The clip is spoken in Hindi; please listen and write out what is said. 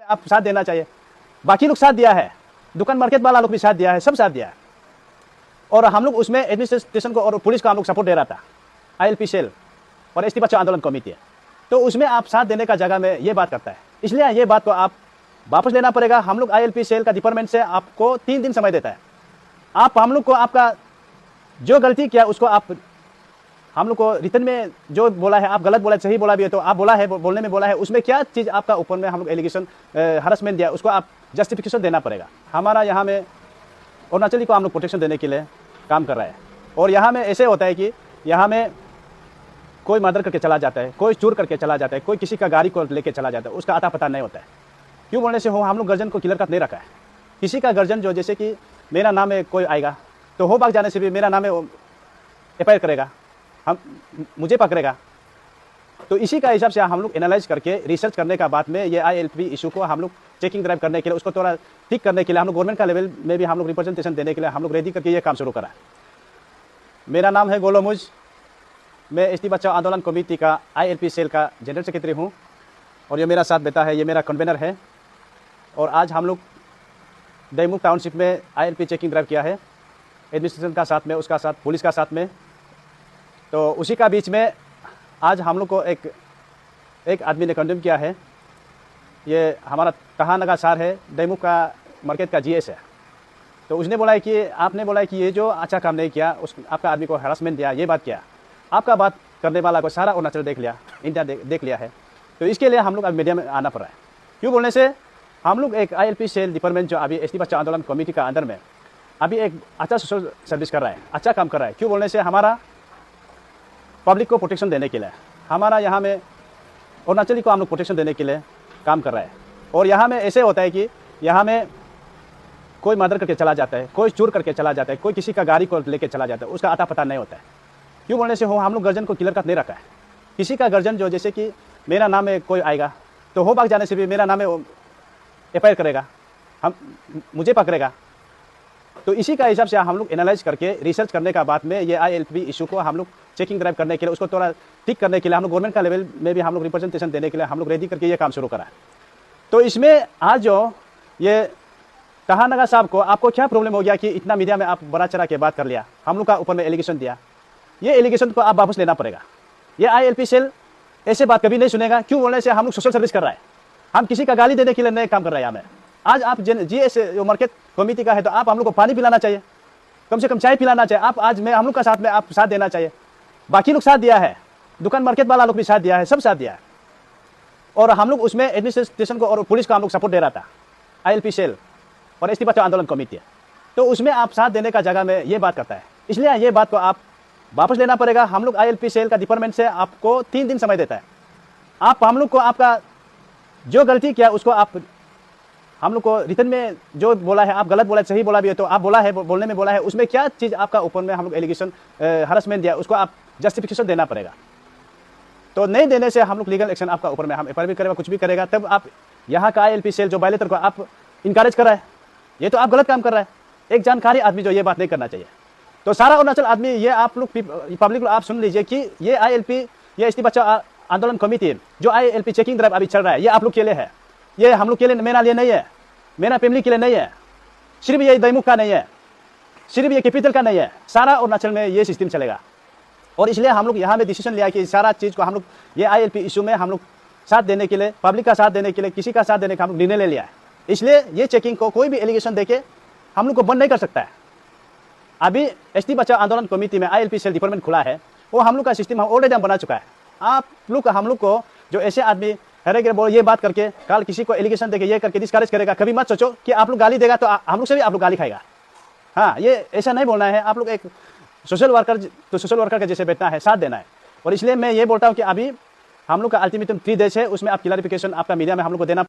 आप साथ देना चाहिए। बाकी लोग साथ दिया है, दुकान मार्केट वाला लोग भी साथ दिया है, सब साथ दिया है। और हम लोग उसमें एडमिनिस्ट्रेशन को और पुलिस को हम लोग सपोर्ट दे रहा था, ILP सेल और एसटी बचाओ आंदोलन कमेटी है। तो उसमें आप साथ देने का जगह में ये बात करता है, इसलिए ये बात को आप वापस लेना पड़ेगा। हम लोग ILP सेल का डिपार्टमेंट से आपको 3 दिन समय देता है। आप हम लोग को आपका जो गलती किया उसको आप हम लोग को रिटर्न में जो बोला है, आप गलत बोला सही बोला भी है तो आप बोला है, बोलने में बोला है, उसमें क्या चीज़ आपका ऊपर में हम लोग एलिगेशन हरासमेंट दिया उसको आप जस्टिफिकेशन देना पड़ेगा। हमारा यहाँ में अरुणाचली को हम लोग प्रोटेक्शन देने के लिए काम कर रहा है। और यहाँ में ऐसे होता है कि यहाँ में कोई मर्डर करके चला जाता है, कोई चोर करके चला जाता है, कोई किसी का गाड़ी को लेके चला जाता है, उसका आता पता नहीं होता है। क्यों बोलने से हो, हम लोग गर्जन को क्लियर कट नहीं रखा है। किसी का गर्जन जो जैसे कि मेरा नाम में कोई आएगा तो हो भाग जाने से भी मेरा नाम में FIR करेगा, हम मुझे पकड़ेगा। तो इसी का हिसाब से हम लोग एनालाइज करके रिसर्च करने का बाद में ये ILP इशू को हम लोग चेकिंग ड्राइव करने के लिए, उसको थोड़ा ठीक करने के लिए हम लोग गवर्नमेंट का लेवल में भी हम लोग रिप्रेजेंटेशन देने के लिए हम लोग रेडी करके ये काम शुरू करा। मेरा नाम है गोलो मुज, मैं एसटी बचाओ आंदोलन कमेटी का ILP सेल का जनरल सेक्रेटरी हूँ। और ये मेरा साथ बेटा है, ये मेरा कन्वेनर है। और आज हम लोग दैमुख टाउनशिप में ILP चेकिंग ड्राइव किया है, एडमिनिस्ट्रेशन का साथ में, उसका साथ पुलिस का साथ में। तो उसी का बीच में आज हम लोग को एक आदमी ने कंडेम किया है। ये हमारा तहानगा सार है, दैमुख का मार्केट का GS है। तो उसने बोला है कि आपने बोला है कि ये जो अच्छा काम नहीं किया, उस आपका आदमी को हरासमेंट दिया, ये बात किया, आपका बात करने वाला को सारा अरुणाचल देख लिया, इंडिया देख लिया है। तो इसके लिए हम लोग अब मीडिया में आना पड़ रहा है। क्यों बोलने से हम लोग एक ILP सेल डिपार्टमेंट जो अभी एसटी बचाओ आंदोलन कमेटी का अंदर में अभी एक अच्छा सोशल सर्विस कर रहा है, अच्छा काम कर रहा है। क्यों बोलने से हमारा पब्लिक को प्रोटेक्शन देने के लिए, हमारा यहाँ में अरुणाचली को हम लोग प्रोटेक्शन देने के लिए काम कर रहा है। और यहाँ में ऐसे होता है कि यहाँ में कोई मर्डर करके चला जाता है, कोई चोर करके चला जाता है, कोई किसी का गाड़ी को लेके चला जाता है, उसका आता पता नहीं होता है। क्यों बोलने से हो, हम लोग गर्जन को क्लियर कट नहीं रखा है। किसी का गर्जन जो जैसे कि मेरा नाम में कोई आएगा तो हो भाग जाने से भी मेरा नाम में FIR करेगा, हम मुझे पकड़ेगा। तो इसी का हिसाब से हम लोग एनालाइज करके रिसर्च करने का बाद में ये ILP इशू को हम लोग चेकिंग ड्राइव करने के लिए, उसको थोड़ा ठीक करने के लिए हम लोग गवर्नमेंट का लेवल में भी हम लोग रिप्रेजेंटेशन देने के लिए हम लोग रेडी करके ये काम शुरू करा है। तो इसमें आज जो ये तहानगा साहब को आपको क्या प्रॉब्लम हो गया कि इतना मीडिया में आप बड़ा चढ़ा के बात कर लिया, हम लोग का ऊपर में एलिगेशन दिया, ये एलिगेशन को आप वापस लेना पड़ेगा। ये ILP सेल ऐसे बात कभी नहीं सुनेगा। क्यों बोलने से हम लोग सोशल सर्विस कर रहा है, हम किसी का गाली देने के लिए नहीं काम कर रहे हैं। हमें आज आप GS जो मार्केट कमेटी का है तो आप हम लोग को पानी पिलाना चाहिए, कम से कम चाय पिलाना चाहिए। आप आज मैं हम लोग का साथ में आप साथ देना चाहिए। बाकी लोग साथ दिया है, दुकान मार्केट वाला लोग भी साथ दिया है, सब साथ दिया है। और हम लोग उसमें एडमिनिस्ट्रेशन को और पुलिस को हम लोग सपोर्ट दे रहा था, ILP सेल और एसटी बचाओ आंदोलन कमेटी है। तो उसमें आप साथ देने का जगह में ये बात करता है, इसलिए ये बात को आप वापस लेना पड़ेगा। हम लोग ILP सेल का डिपार्टमेंट से आपको 3 दिन समय देता है। आप हम लोग को आपका जो गलती किया उसको आप हम लोग को रिटर्न में जो बोला है, आप गलत बोला सही बोला भी है तो आप बोला है, बोलने में बोला है, उसमें क्या चीज़ आपका ऊपर में हम लोग एलिगेशन हरासमेंट दिया उसको आप जस्टिफिकेशन देना पड़ेगा। तो नहीं देने से हम लोग लीगल एक्शन आपका ऊपर में हम FIR भी करेगा, कुछ भी करेगा। तब आप यहाँ का ILP सेल जो वायलेटर को आप इनकरेज कर रहा है, ये तो आप गलत काम कर रहा है। एक जानकारी आदमी जो ये बात नहीं करना चाहिए। तो सारा अरुणाचल आदमी ये आप लोग पब्लिक आप सुन लीजिए कि ये ILP ये एसटी बचाओ आंदोलन कमेटी जो ILP चेकिंग ड्राइव अभी चल रहा है, ये आप लोग के लिए है, ये हम लोग के लिए, मेरा लिए नहीं है, मेरा फैमिली के लिए नहीं है, सिर्फ ये दैमुख का नहीं है, सिर्फ ये कैपिटल का नहीं है, सारा अरुणाचल में ये सिस्टम चलेगा। और इसलिए हम लोग यहाँ में डिसीजन लिया कि सारा चीज़ को हम लोग ये ILP इशू में हम लोग साथ देने के लिए, पब्लिक का साथ देने के लिए, किसी का साथ देने का हम लोग निर्णय ले लिया है। इसलिए ये चेकिंग को कोई भी एलिगेशन देके हम लोग को बंद नहीं कर सकता है। अभी एसटी बचाओ आंदोलन कमेटी में ILP सेल डिपार्टमेंट खुला है, वो हम लोग का सिस्टम हम ऑलरेडी बना चुका है। आप लोग हम लोग को जो ऐसे आदमी हरे बोल ये बात करके कल किसी को एलिगेशन देके ये करके डिस्करेज करेगा, कभी मत सोचो कि आप लोग गाली देगा तो हम लोग से भी आप लोग गाली खाएगा। हाँ, ये ऐसा नहीं बोलना है। आप लोग एक सोशल वर्कर तो सोशल वर्कर के जैसे बैठना है, साथ देना है। और इसलिए मैं ये बोलता हूँ कि अभी हम लोग का अल्टीमेटम 3 डेज है, उसमें आप क्लैरिफिकेशन आपका मीडिया में हम लोग को देना